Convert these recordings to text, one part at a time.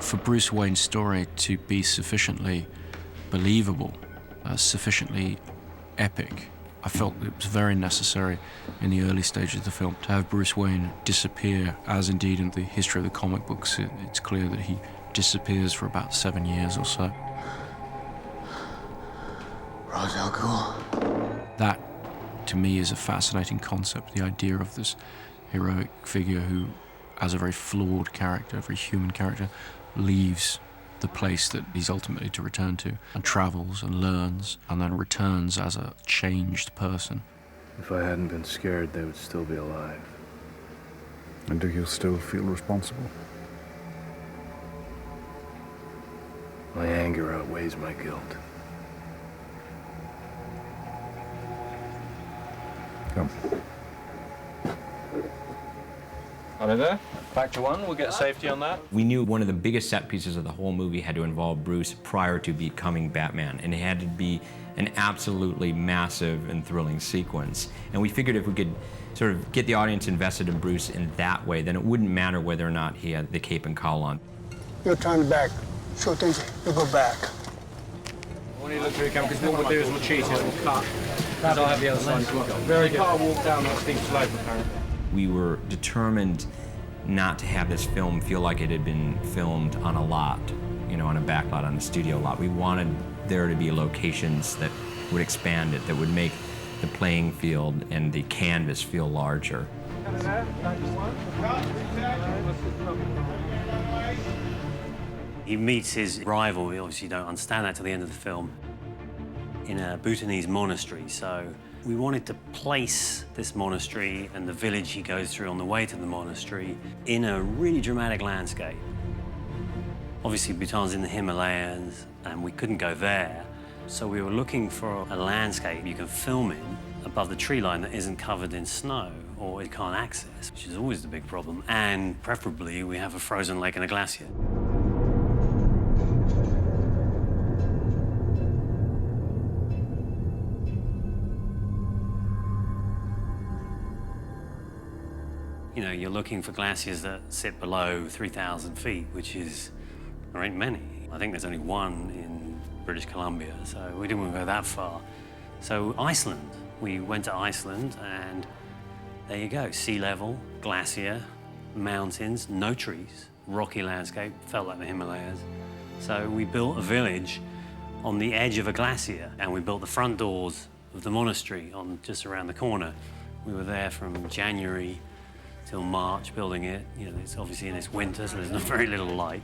For Bruce Wayne's story to be sufficiently believable, sufficiently epic, I felt it was very necessary in the early stages of the film to have Bruce Wayne disappear, as indeed in the history of the comic books, it's clear that he disappears for about 7 years or so. Ra's al Ghul. That, to me, is a fascinating concept, the idea of this heroic figure who, as a very flawed character, a very human character, leaves the place that he's ultimately to return to, and travels and learns, and then returns as a changed person. If I hadn't been scared, they would still be alive. And do you still feel responsible? My anger outweighs my guilt. Come. Hello there. Back to one. We'll get safety on that. We knew one of the biggest set pieces of the whole movie had to involve Bruce prior to becoming Batman, and it had to be an absolutely massive and thrilling sequence. And we figured if we could sort of get the audience invested in Bruce in that way, then it wouldn't matter whether or not he had the cape and cowl on. You'll turn back. Show attention. You'll go back. I want you to look through the camera, because what we'll do is we'll cheat it. We'll cut. Because I'll have the other side. Very good. Car walk down that steep slope, apparently. We were determined not to have this film feel like it had been filmed on a lot, you know, on a back lot, on a studio lot. We wanted there to be locations that would expand it, that would make the playing field and the canvas feel larger. He meets his rival. We obviously don't understand that till the end of the film, in a Bhutanese monastery. So we wanted to place this monastery and the village he goes through on the way to the monastery in a really dramatic landscape. Obviously, Bhutan's in the Himalayas, and we couldn't go there. So we were looking for a landscape you can film in above the tree line that isn't covered in snow or it can't access, which is always the big problem. And preferably, we have a frozen lake and a glacier. You know, you're looking for glaciers that sit below 3,000 feet, which is, there ain't many. I think there's only one in British Columbia, so we didn't want to go that far. So Iceland, we went to Iceland, and there you go, sea level, glacier, mountains, no trees, rocky landscape, felt like the Himalayas. So we built a village on the edge of a glacier, and we built the front doors of the monastery on just around the corner. We were there from January till March building it. You know, it's obviously in its winter, so there's not very little light.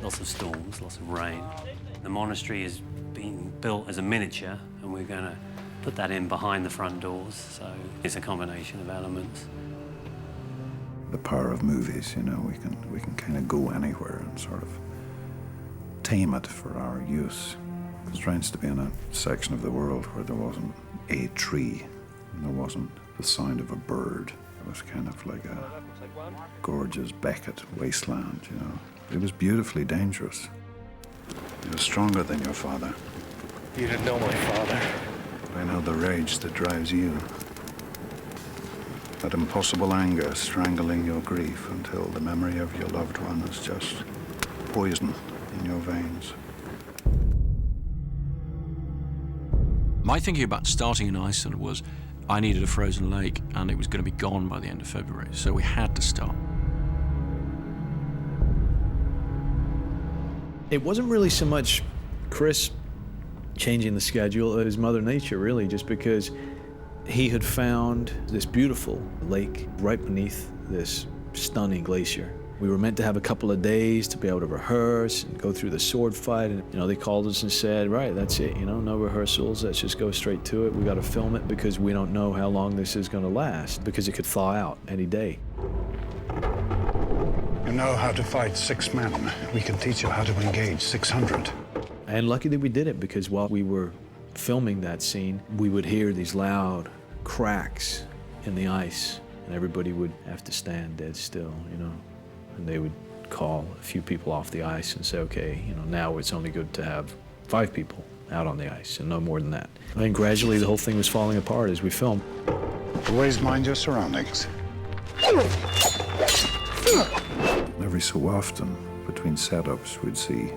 Lots of storms, lots of rain. The monastery is being built as a miniature, and we're going to put that in behind the front doors, so it's a combination of elements. The power of movies, you know, we can kind of go anywhere and sort of tame it for our use. It was strange to be in a section of the world where there wasn't a tree, and there wasn't the sound of a bird. It was kind of like a gorgeous Beckett wasteland, you know. It was beautifully dangerous. He was stronger than your father. You didn't know my father. I know the rage that drives you. That impossible anger strangling your grief until the memory of your loved one is just poison in your veins. My thinking about starting in Iceland was I needed a frozen lake, and it was going to be gone by the end of February, so we had to start. It wasn't really so much Chris changing the schedule, it was Mother Nature, really, just because he had found this beautiful lake right beneath this stunning glacier. We were meant to have a couple of days to be able to rehearse and go through the sword fight. And, you know, they called us and said, right, that's it, you know, no rehearsals, let's just go straight to it. We got to film it because we don't know how long this is going to last, because it could thaw out any day. You know how to fight 6 men. We can teach you how to engage 600. And lucky that we did it, because while we were filming that scene, we would hear these loud cracks in the ice, and everybody would have to stand dead still, you know. And they would call a few people off the ice and say, okay, you know, now it's only good to have 5 people out on the ice and no more than that. And gradually the whole thing was falling apart as we filmed. Always mind your surroundings. Every so often, between setups, we'd see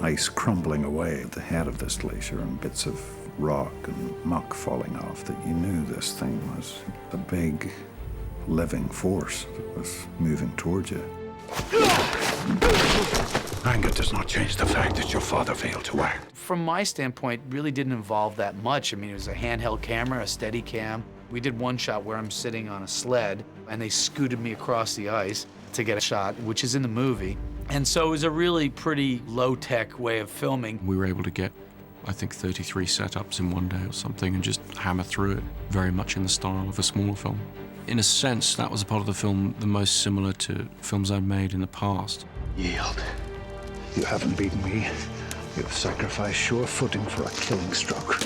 ice crumbling away at the head of this glacier and bits of rock and muck falling off, that you knew this thing was a big living force that was moving towards you. Anger does not change the fact that your father failed to act. From my standpoint, really didn't involve that much. I mean, it was a handheld camera, a steady cam. We did one shot where I'm sitting on a sled and they scooted me across the ice to get a shot, which is in the movie. And so it was a really pretty low-tech way of filming. We were able to get, I think, 33 setups in one day or something and just hammer through it, very much in the style of a smaller film. In a sense, that was a part of the film the most similar to films I'd made in the past. Yield. You haven't beaten me. You have sacrificed sure footing for a killing stroke.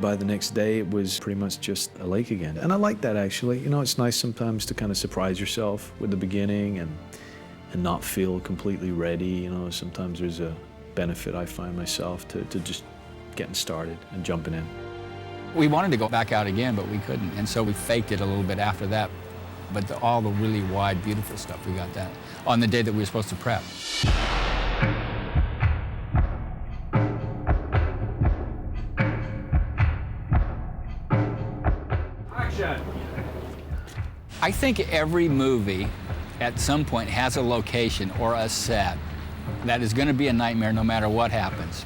By the next day, it was pretty much just a lake again. And I like that, actually. You know, it's nice sometimes to kind of surprise yourself with the beginning and not feel completely ready. You know, sometimes there's a benefit, I find myself, to just getting started and jumping in. We wanted to go back out again, but we couldn't. And so we faked it a little bit after that. But all the really wide, beautiful stuff, we got that on the day that we were supposed to prep. Action! I think every movie at some point has a location or a set that is going to be a nightmare no matter what happens.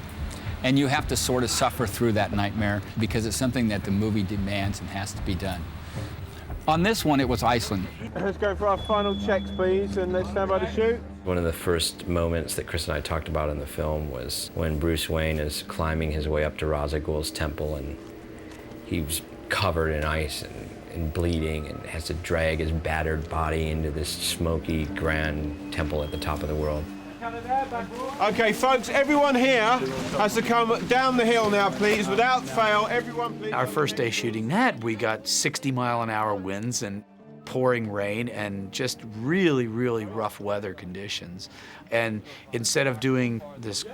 And you have to sort of suffer through that nightmare because it's something that the movie demands and has to be done. On this one, it was Iceland. Let's go for our final checks, please, and let's stand by the shoot. One of the first moments that Chris and I talked about in the film was when Bruce Wayne is climbing his way up to Ra's al Ghul's temple, and he's covered in ice and bleeding and has to drag his battered body into this smoky, grand temple at the top of the world. Okay, folks, everyone here has to come down the hill now, please, without fail. Everyone, please. Our first day shooting that, we got 60-mile-an-hour winds and pouring rain and just really, really rough weather conditions. And instead of doing this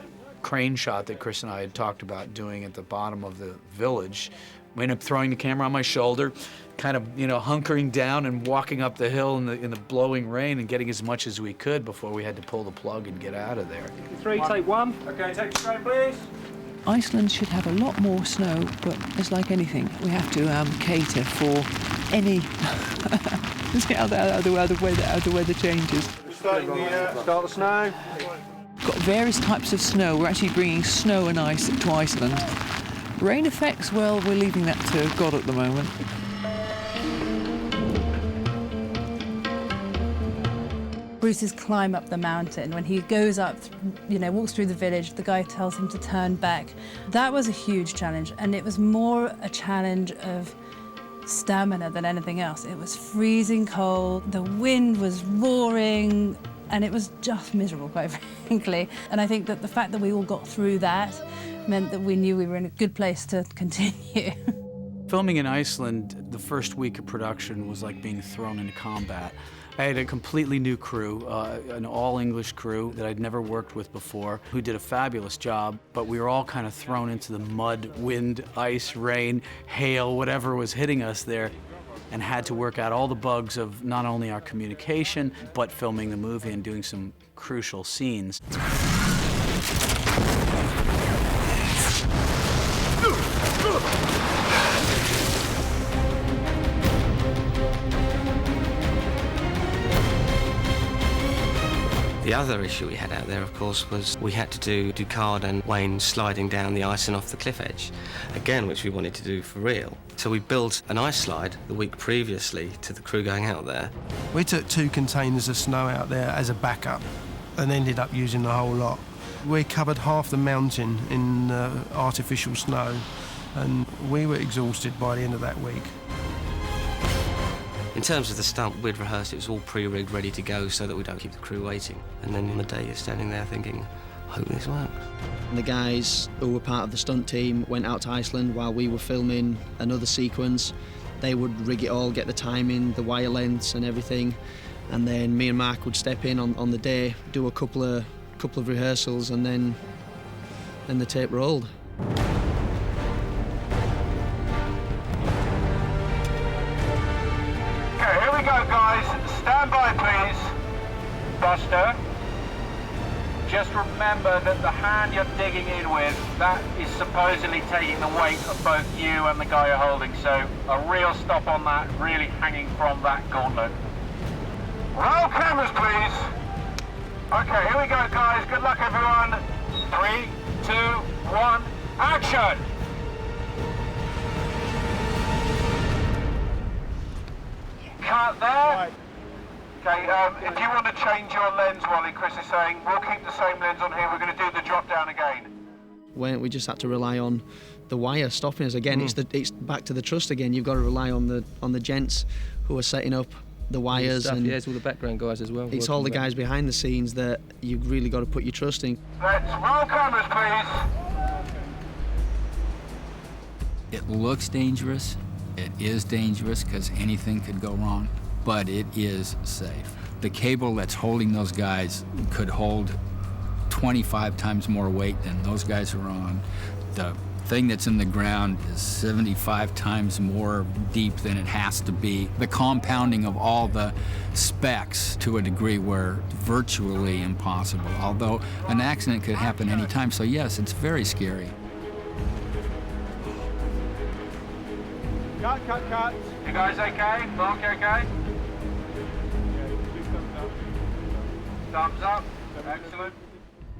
crane shot that Chris and I had talked about doing at the bottom of the village, we ended up throwing the camera on my shoulder, kind of, you know, hunkering down and walking up the hill in the blowing rain and getting as much as we could before we had to pull the plug and get out of there. 3, take 1. Okay, take the strain, please. Iceland should have a lot more snow, but it's like anything. We have to cater for any how the weather changes. Start the snow. Got various types of snow. We're actually bringing snow and ice to Iceland. Rain effects, well, we're leaving that to God at the moment. Bruce's climb up the mountain, when he goes up, you know, walks through the village, the guy tells him to turn back. That was a huge challenge, and it was more a challenge of stamina than anything else. It was freezing cold, the wind was roaring, and it was just miserable, quite frankly. And I think that the fact that we all got through that meant that we knew we were in a good place to continue. Filming in Iceland, the first week of production was like being thrown into combat. I had a completely new crew, an all-English crew that I'd never worked with before, who did a fabulous job, but we were all kind of thrown into the mud, wind, ice, rain, hail, whatever was hitting us there, and had to work out all the bugs of not only our communication, but filming the movie and doing some crucial scenes. The other issue we had out there, of course, was we had to do Ducard and Wayne sliding down the ice and off the cliff edge, again, which we wanted to do for real. So we built an ice slide the week previously to the crew going out there. We took 2 containers of snow out there as a backup and ended up using the whole lot. We covered half the mountain in artificial snow, and we were exhausted by the end of that week. In terms of the stunt, we'd rehearsed, it was all pre-rigged, ready to go so that we don't keep the crew waiting. And then on the day you're standing there thinking, I hope this works. The guys who were part of the stunt team went out to Iceland while we were filming another sequence. They would rig it all, get the timing, the wire lengths and everything. And then me and Mark would step in on the day, do a couple of rehearsals, and then the tape rolled. Okay, here we go, guys. Stand by, please. thruster. Just remember that the hand you're digging in with, that is supposedly taking the weight of both you and the guy you're holding. So a real stop on that, really hanging from that gauntlet. Roll cameras, please. Okay, here we go, guys. Good luck, everyone. 3, 2, 1, action! Cut there. Okay, if you want to change your lens, Wally, Chris is saying, we'll keep the same lens on here. We're going to do the drop down again. When we just had to rely on the wire stopping us again. It's back to the trust again. You've got to rely on the gents who are setting up the wires, and it's all the background guys as well. It's all the guys behind the scenes that you've really got to put your trust in. Let's roll cameras, please. It looks dangerous. It is dangerous because anything could go wrong, but it is safe. The cable that's holding those guys could hold 25 times more weight than those guys are on. The thing that's in the ground is 75 times more deep than it has to be. The compounding of all the specs to a degree where it's virtually impossible, although an accident could happen anytime. So yes, it's very scary. Cut. You guys okay? Mark, okay? Thumbs up. Excellent.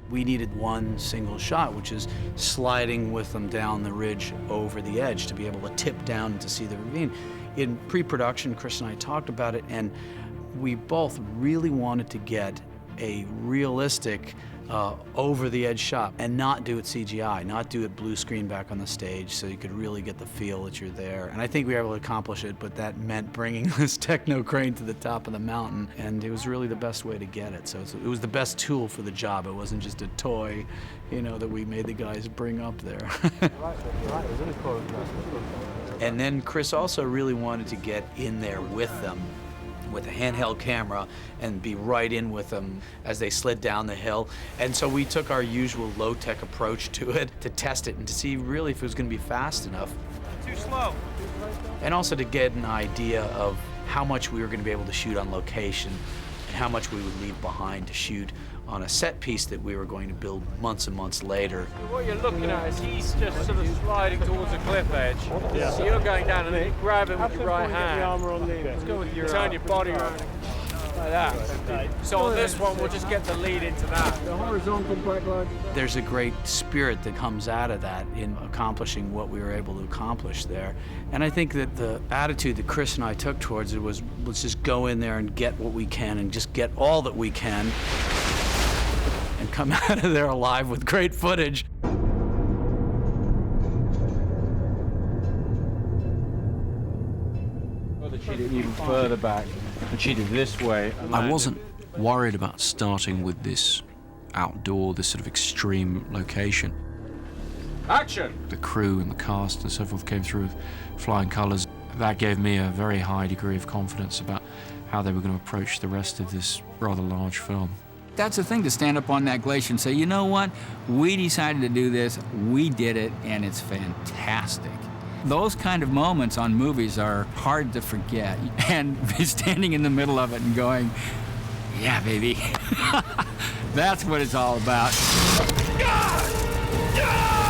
We needed one single shot, which is sliding with them down the ridge over the edge to be able to tip down and to see the ravine. In pre-production, Chris and I talked about it, and we both really wanted to get a realistic over-the-edge shot and not do it CGI, not do it blue screen back on the stage so you could really get the feel that you're there. And I think we were able to accomplish it, but that meant bringing this techno crane to the top of the mountain, and it was really the best way to get it. So it was the best tool for the job. It wasn't just a toy, that we made the guys bring up there. And then Chris also really wanted to get in there with them with a handheld camera and be right in with them as they slid down the hill. And so we took our usual low-tech approach to it to test it and to see really if it was going to be fast enough. Too slow. And also to get an idea of how much we were going to be able to shoot on location and how much we would leave behind to shoot on a set piece that we were going to build months and months later. What you're looking at is he's just sort of sliding towards a cliff edge. Yeah. So you're going down and you grab him with your right hand. Let's go with your turn your body around like that. So on this one, we'll just get the lead into that. The horizontal backline. There's a great spirit that comes out of that in accomplishing what we were able to accomplish there. And I think that the attitude that Chris and I took towards it was, let's just go in there and get what we can and just get all that we can and come out of there alive with great footage. Cheated even further back and cheated this way. I wasn't worried about starting with this outdoor, this sort of extreme location. Action! The crew and the cast and so forth came through with flying colours. That gave me a very high degree of confidence about how they were going to approach the rest of this rather large film. That's the thing, to stand up on that glacier and say, you know what, we decided to do this, we did it, and it's fantastic. Those kind of moments on movies are hard to forget, and standing in the middle of it and going, yeah, baby, that's what it's all about. Yeah!